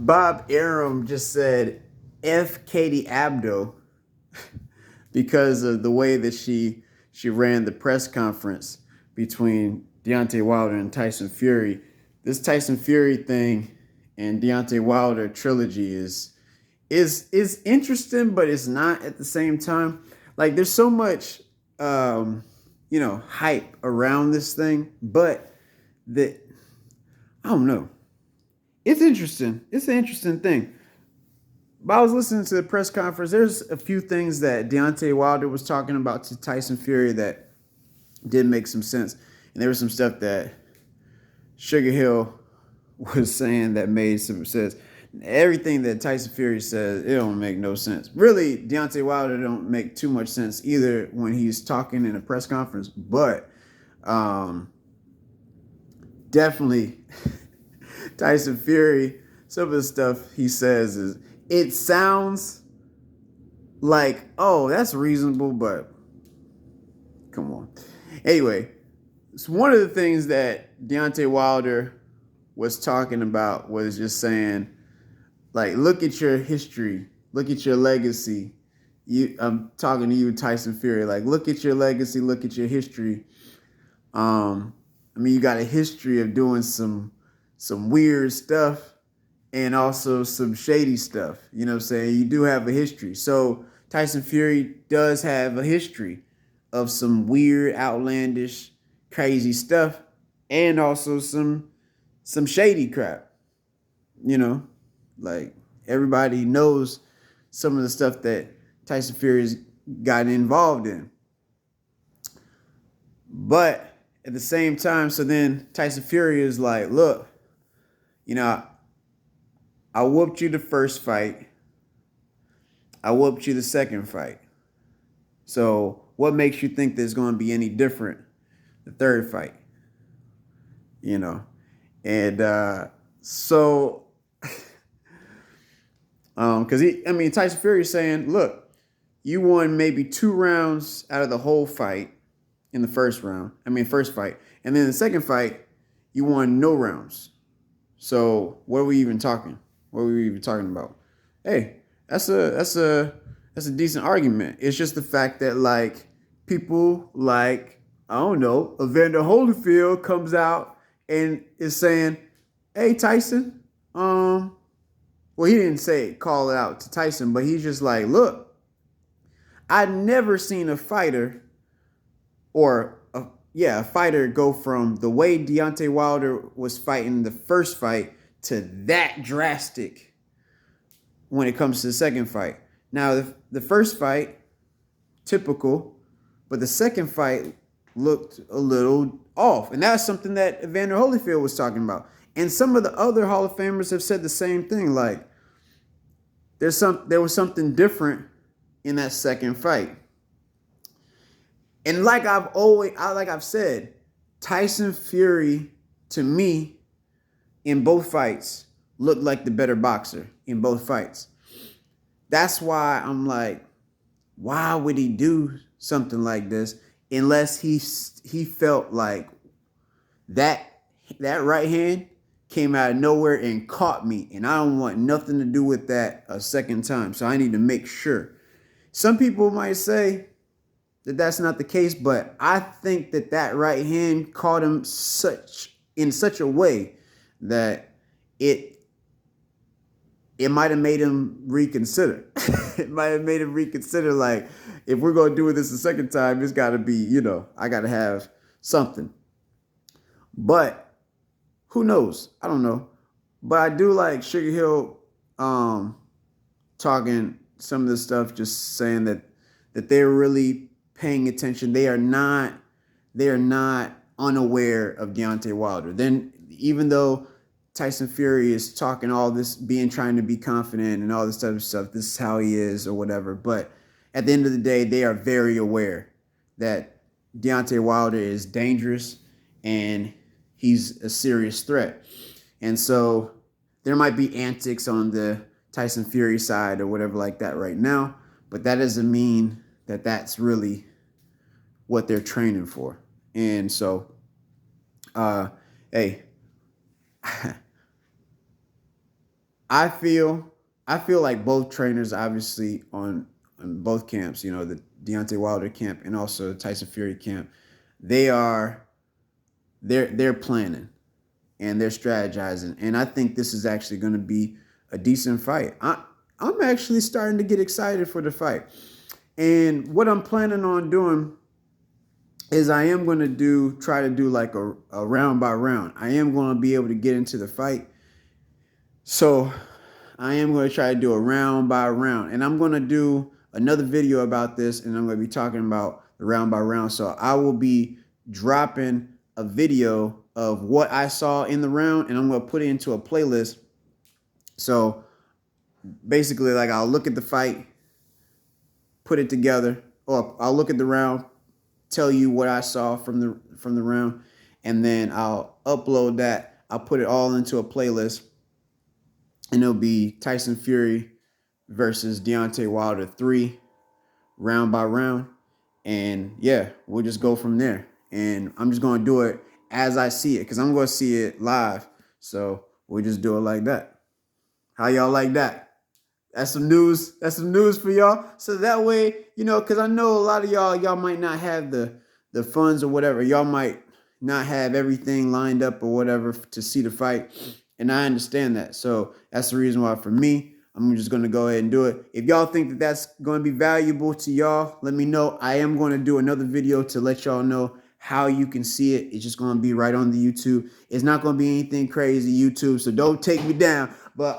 Bob Arum just said F Katie Abdo because of the way that she ran the press conference between Deontay Wilder and Tyson Fury. This Tyson Fury thing and Deontay Wilder trilogy is interesting, but it's not at the same time. Like there's so much hype around this thing, but that I don't know. It's interesting. It's an interesting thing. But I was listening to the press conference. There's a few things that Deontay Wilder was talking about to Tyson Fury that did make some sense. And there was some stuff that Sugar Hill was saying that made some sense. Everything that Tyson Fury says, it don't make no sense. Really, Deontay Wilder don't make too much sense either when he's talking in a press conference. But definitely Tyson Fury, some of the stuff he says it sounds like, oh, that's reasonable, but come on. Anyway, so one of the things that Deontay Wilder was talking about was just saying, like, look at your history, look at your legacy. I'm talking to you, Tyson Fury. Like, look at your legacy, look at your history. You got a history of doing some weird stuff and also some shady stuff. You know what I'm saying? You do have a history. So Tyson Fury does have a history of some weird, outlandish, crazy stuff and also some shady crap. You know, like everybody knows some of the stuff that Tyson Fury's gotten involved in. But at the same time, so then Tyson Fury is like, look, I whooped you the first fight. I whooped you the second fight. So what makes you think there's going to be any different the third fight? And so, because Tyson Fury is saying, look, you won maybe 2 rounds out of the whole fight in the first fight. And then the second fight, you won no rounds. So what are we even talking? What were we even talking about? Hey, that's a decent argument. It's just the fact that like people like, I don't know, Evander Holyfield comes out and is saying, hey Tyson, well, he didn't call it out to Tyson, but he's just like, look, I'd never seen a fighter a fighter go from the way Deontay Wilder was fighting the first fight to that drastic when it comes to the second fight. Now, the first fight, typical, but the second fight looked a little off. And that's something that Evander Holyfield was talking about. And some of the other Hall of Famers have said the same thing. Like, there was something different in that second fight. And like I've said, Tyson Fury, to me, in both fights, looked like the better boxer in both fights. That's why I'm like, why would he do something like this unless he felt like that right hand came out of nowhere and caught me, and I don't want nothing to do with that a second time. So I need to make sure. Some people might say that that's not the case, but I think that right hand caught him in such a way that it might have made him reconsider. It might have made him reconsider, like, if we're going to do this a second time, it's got to be, I got to have something. But who knows? I don't know. But I do like Sugar Hill talking some of this stuff, just saying that they're really paying attention. They are not unaware of Deontay Wilder. Then even though Tyson Fury is talking all this, trying to be confident and all this type of stuff, this is how he is or whatever. But at the end of the day, they are very aware that Deontay Wilder is dangerous and he's a serious threat. And so there might be antics on the Tyson Fury side or whatever like that right now, but that doesn't mean that that's really what they're training for. And so, hey, I feel I feel like both trainers, obviously on both camps, you know, the Deontay Wilder camp and also the Tyson Fury camp, they are they're planning and they're strategizing, and I think this is actually going to be a decent fight. I'm actually starting to get excited for the fight, and what I'm planning on doing is I am going to try to do like a round by round. I am going to be able to get into the fight, so I am going to try to do a round by round, and I'm going to do another video about this, and I'm going to be talking about the round by round. So I will be dropping a video of what I saw in the round, and I'm going to put it into a playlist. So basically, like, I'll look at the fight, put it together, or I'll look at the round, tell you what I saw from the round, and then I'll upload that. I'll put it all into a playlist, and it'll be Tyson Fury versus Deontay Wilder 3, round by round. And yeah, we'll just go from there. And I'm just going to do it as I see it, because I'm going to see it live. So we'll just do it like that. How y'all like that? That's some news. That's some news for y'all. So that way, you know, because I know a lot of y'all might not have the funds or whatever. Y'all might not have everything lined up or whatever to see the fight. And I understand that. So that's the reason why for me, I'm just going to go ahead and do it. If y'all think that that's going to be valuable to y'all, let me know. I am going to do another video to let y'all know how you can see it. It's just going to be right on the YouTube. It's not going to be anything crazy, YouTube, so don't take me down. But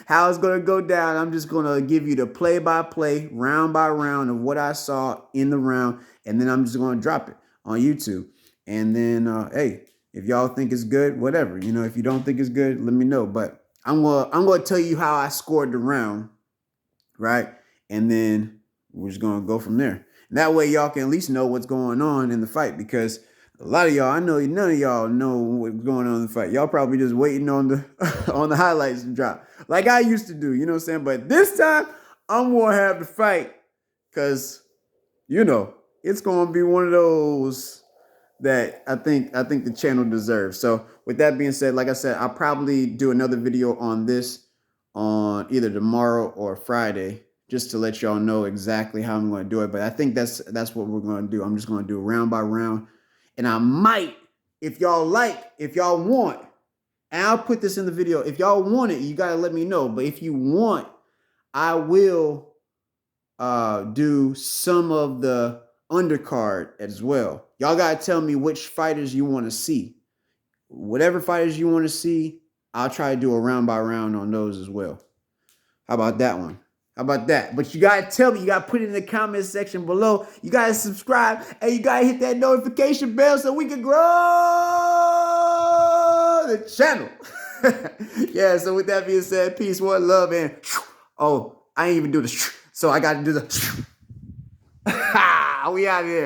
how it's going to go down, I'm just going to give you the play-by-play, round by round of what I saw in the round, and then I'm just going to drop it on YouTube. And then, hey, if y'all think it's good, whatever. You know, if you don't think it's good, let me know. But I'm gonna tell you how I scored the round, right? And then we're just gonna go from there. And that way y'all can at least know what's going on in the fight, because a lot of y'all, I know none of y'all know what's going on in the fight. Y'all probably just waiting on the on the highlights to drop, like I used to do. You know what I'm saying? But this time I'm gonna have the fight, because you know it's gonna be one of those that I think the channel deserves. So with that being said, like I said, I'll probably do another video on this on either tomorrow or Friday, just to let y'all know exactly how I'm going to do it. But I think that's what we're going to do. I'm just going to do round by round. And I might, if y'all want, and I'll put this in the video, if y'all want it, you got to let me know. But if you want, I will do some of the undercard as well. Y'all gotta tell me which fighters you want to see. Whatever fighters you want to see, I'll try to do a round by round on those as well. How about that one? How about that? But you gotta tell me, you gotta put it in the comment section below. You gotta subscribe and you gotta hit that notification bell so we can grow the channel. Yeah, so with that being said, peace, one, love, and oh, I ain't even do this. So I gotta do the we out here.